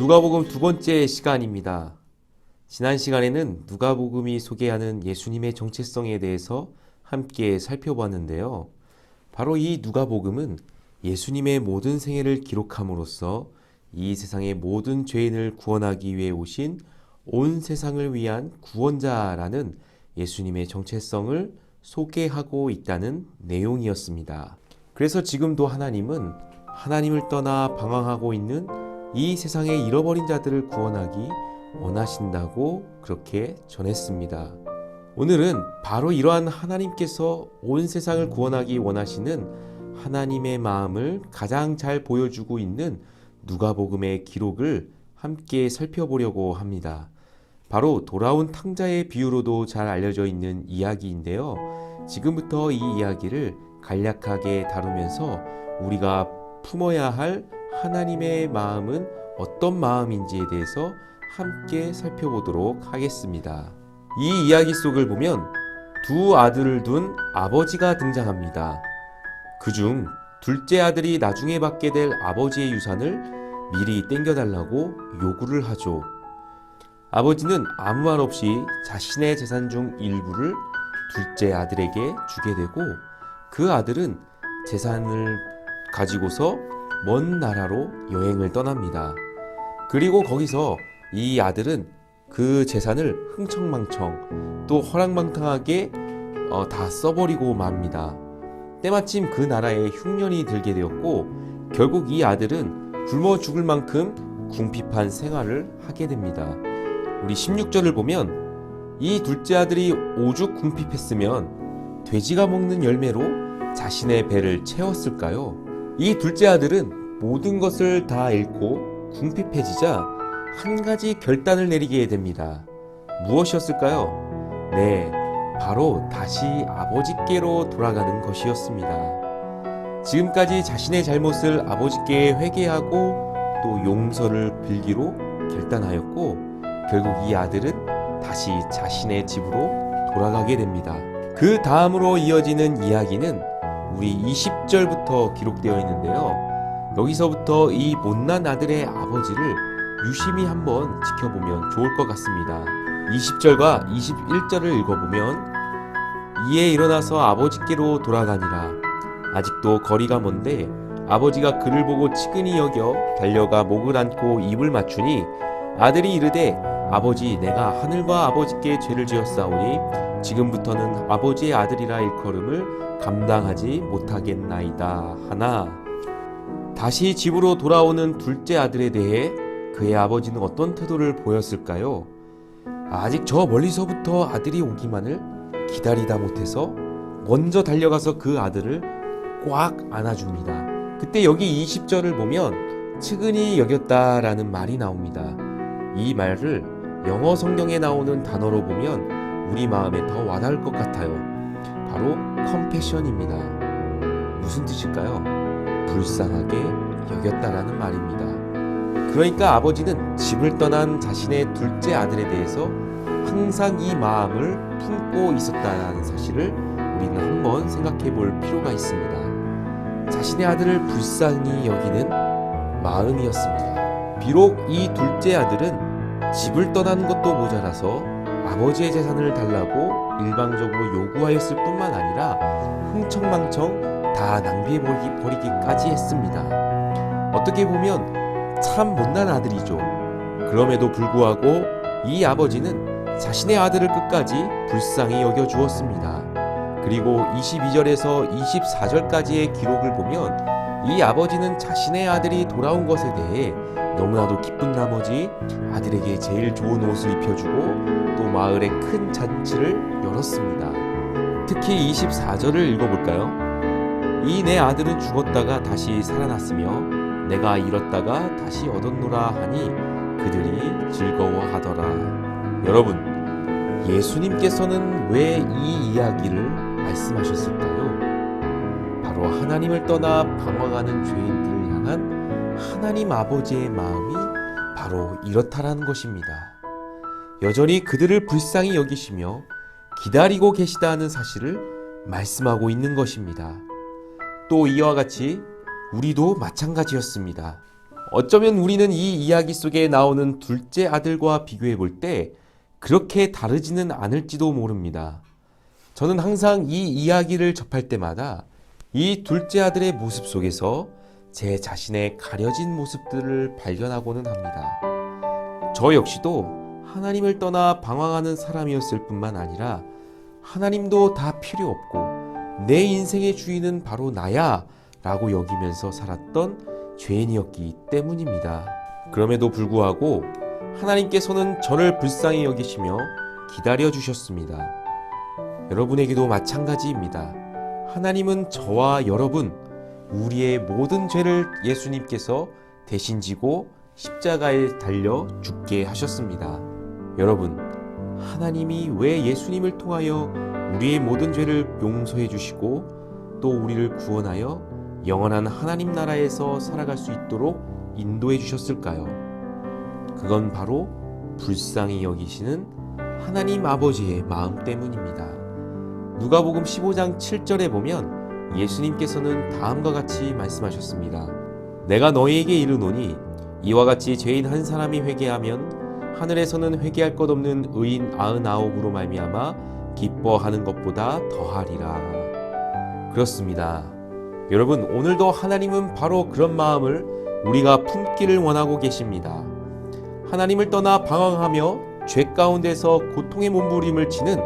누가복음 두 번째 시간입니다. 지난 시간에는 누가복음이 소개하는 예수님의 정체성에 대해서 함께 살펴보았는데요. 바로 이 누가복음은 예수님의 모든 생애를 기록함으로써 이 세상의 모든 죄인을 구원하기 위해 오신 온 세상을 위한 구원자라는 예수님의 정체성을 소개하고 있다는 내용이었습니다. 그래서 지금도 하나님은 하나님을 떠나 방황하고 있는 이 세상의 잃어버린 자들을 구원하기 원하신다고 그렇게 전했습니다. 오늘은 바로 이러한 하나님께서 온 세상을 구원하기 원하시는 하나님의 마음을 가장 잘 보여주고 있는 누가복음의 기록을 함께 살펴보려고 합니다. 바로 돌아온 탕자의 비유로도 잘 알려져 있는 이야기인데요. 지금부터 이 이야기를 간략하게 다루면서 우리가 품어야 할 하나님의 마음은 어떤 마음인지에 대해서 함께 살펴보도록 하겠습니다. 이 이야기 속을 보면 두 아들을 둔 아버지가 등장합니다. 그중 둘째 아들이 나중에 받게 될 아버지의 유산을 미리 땡겨달라고 요구를 하죠. 아버지는 아무 말 없이 자신의 재산 중 일부를 둘째 아들에게 주게 되고 그 아들은 재산을 가지고서 먼 나라로 여행을 떠납니다. 그리고 거기서 이 아들은 그 재산을 흥청망청 또 허랑방탕하게 다 써버리고 맙니다. 때마침 그 나라에 흉년이 들게 되었고 결국 이 아들은 굶어 죽을 만큼 궁핍한 생활을 하게 됩니다. 우리 16절을 보면 이 둘째 아들이 오죽 궁핍했으면 돼지가 먹는 열매로 자신의 배를 채웠을까요? 이 둘째 아들은 모든 것을 다 잃고 궁핍해지자 한 가지 결단을 내리게 됩니다. 무엇이었을까요? 네, 바로 다시 아버지께로 돌아가는 것이었습니다. 지금까지 자신의 잘못을 아버지께 회개하고 또 용서를 빌기로 결단하였고 결국 이 아들은 다시 자신의 집으로 돌아가게 됩니다. 그 다음으로 이어지는 이야기는 우리 20절부터 기록되어 있는데요. 여기서부터 이 못난 아들의 아버지를 유심히 한번 지켜보면 좋을 것 같습니다. 20절과 21절을 읽어보면 이에 일어나서 아버지께로 돌아가니라. 아직도 거리가 먼데 아버지가 그를 보고 치근히 여겨 달려가 목을 안고 입을 맞추니 아들이 이르되 아버지 내가 하늘과 아버지께 죄를 지었사오니 지금부터는 아버지의 아들이라 일컬음을 감당하지 못하겠나이다 하나. 다시 집으로 돌아오는 둘째 아들에 대해 그의 아버지는 어떤 태도를 보였을까요? 아직 저 멀리서부터 아들이 오기만을 기다리다 못해서 먼저 달려가서 그 아들을 꽉 안아줍니다. 그때 여기 20절을 보면 측은히 여겼다라는 말이 나옵니다. 이 말을 영어 성경에 나오는 단어로 보면 우리 마음에 더 와닿을 것 같아요. 바로 compassion입니다. 무슨 뜻일까요? 불쌍하게 여겼다라는 말입니다. 그러니까 아버지는 집을 떠난 자신의 둘째 아들에 대해서 항상 이 마음을 품고 있었다는 사실을 우리는 한번 생각해 볼 필요가 있습니다. 자신의 아들을 불쌍히 여기는 마음이었습니다. 비록 이 둘째 아들은 집을 떠나는 것도 모자라서 아버지의 재산을 달라고 일방적으로 요구하였을 뿐만 아니라 흥청망청 다 낭비해버리기까지 했습니다. 어떻게 보면 참 못난 아들이죠. 그럼에도 불구하고 이 아버지는 자신의 아들을 끝까지 불쌍히 여겨주었습니다. 그리고 22절에서 24절까지의 기록을 보면 이 아버지는 자신의 아들이 돌아온 것에 대해 너무나도 기쁜 나머지 아들에게 제일 좋은 옷을 입혀주고 또 마을에 큰 잔치를 열었습니다. 특히 24절을 읽어볼까요? 이 내 아들은 죽었다가 다시 살아났으며 내가 잃었다가 다시 얻었노라 하니 그들이 즐거워하더라. 여러분, 예수님께서는 왜 이 이야기를 말씀하셨을까요? 바로 하나님을 떠나 방황하는 죄인들을 향한 하나님 아버지의 마음이 바로 이렇다라는 것입니다. 여전히 그들을 불쌍히 여기시며 기다리고 계시다는 사실을 말씀하고 있는 것입니다. 또 이와 같이 우리도 마찬가지였습니다. 어쩌면 우리는 이 이야기 속에 나오는 둘째 아들과 비교해 볼 때 그렇게 다르지는 않을지도 모릅니다. 저는 항상 이 이야기를 접할 때마다 이 둘째 아들의 모습 속에서 제 자신의 가려진 모습들을 발견하고는 합니다. 저 역시도 하나님을 떠나 방황하는 사람이었을 뿐만 아니라 하나님도 다 필요 없고 내 인생의 주인은 바로 나야 라고 여기면서 살았던 죄인이었기 때문입니다. 그럼에도 불구하고 하나님께서는 저를 불쌍히 여기시며 기다려 주셨습니다. 여러분에게도 마찬가지입니다. 하나님은 저와 여러분, 우리의 모든 죄를 예수님께서 대신 지고 십자가에 달려 죽게 하셨습니다. 여러분, 하나님이 왜 예수님을 통하여 우리의 모든 죄를 용서해 주시고 또 우리를 구원하여 영원한 하나님 나라에서 살아갈 수 있도록 인도해 주셨을까요? 그건 바로 불쌍히 여기시는 하나님 아버지의 마음 때문입니다. 누가복음 15장 7절에 보면 예수님께서는 다음과 같이 말씀하셨습니다. 내가 너희에게 이르노니 이와 같이 죄인 한 사람이 회개하면 하늘에서는 회개할 것 없는 의인 99으로 말미암아 기뻐하는 것보다 더하리라. 그렇습니다. 여러분, 오늘도 하나님은 바로 그런 마음을 우리가 품기를 원하고 계십니다. 하나님을 떠나 방황하며 죄 가운데서 고통의 몸부림을 치는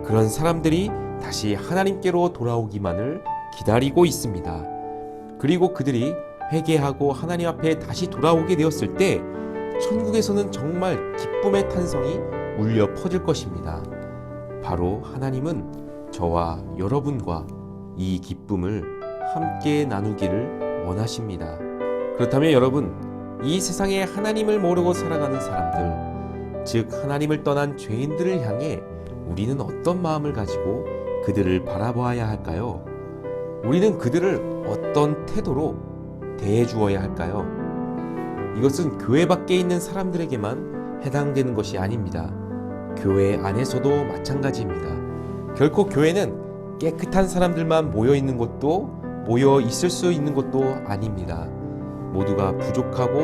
그런 사람들이 다시 하나님께로 돌아오기만을 기다리고 있습니다. 그리고 그들이 회개하고 하나님 앞에 다시 돌아오게 되었을 때 천국에서는 정말 기쁨의 탄성이 울려 퍼질 것입니다. 바로 하나님은 저와 여러분과 이 기쁨을 함께 나누기를 원하십니다. 그렇다면 여러분, 이 세상에 하나님을 모르고 살아가는 사람들, 즉 하나님을 떠난 죄인들을 향해 우리는 어떤 마음을 가지고 그들을 바라보아야 할까요? 우리는 그들을 어떤 태도로 대해 주어야 할까요? 이것은 교회 밖에 있는 사람들에게만 해당되는 것이 아닙니다. 교회 안에서도 마찬가지입니다. 결코 교회는 깨끗한 사람들만 모여 있는 곳도 모여 있을 수 있는 것도 아닙니다. 모두가 부족하고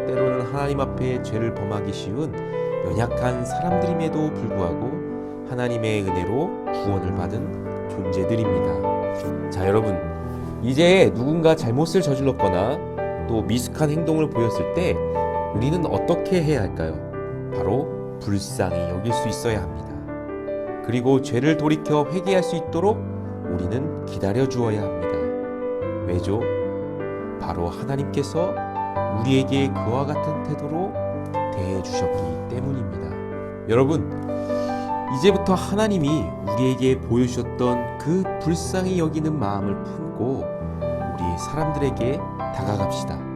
때로는 하나님 앞에 죄를 범하기 쉬운 연약한 사람들임에도 불구하고 하나님의 은혜로 구원을 받은 존재들입니다. 자, 여러분, 이제 누군가 잘못을 저질렀거나 또 미숙한 행동을 보였을 때 우리는 어떻게 해야 할까요? 바로 불쌍히 여길 수 있어야 합니다. 그리고 죄를 돌이켜 회개할 수 있도록 우리는 기다려 주어야 합니다. 왜죠? 바로 하나님께서 우리에게 그와 같은 태도로 대해 주셨기 때문입니다. 여러분, 이제부터 하나님이 우리에게 보여주셨던 그 불쌍히 여기는 마음을 품고 우리 사람들에게 다가갑시다.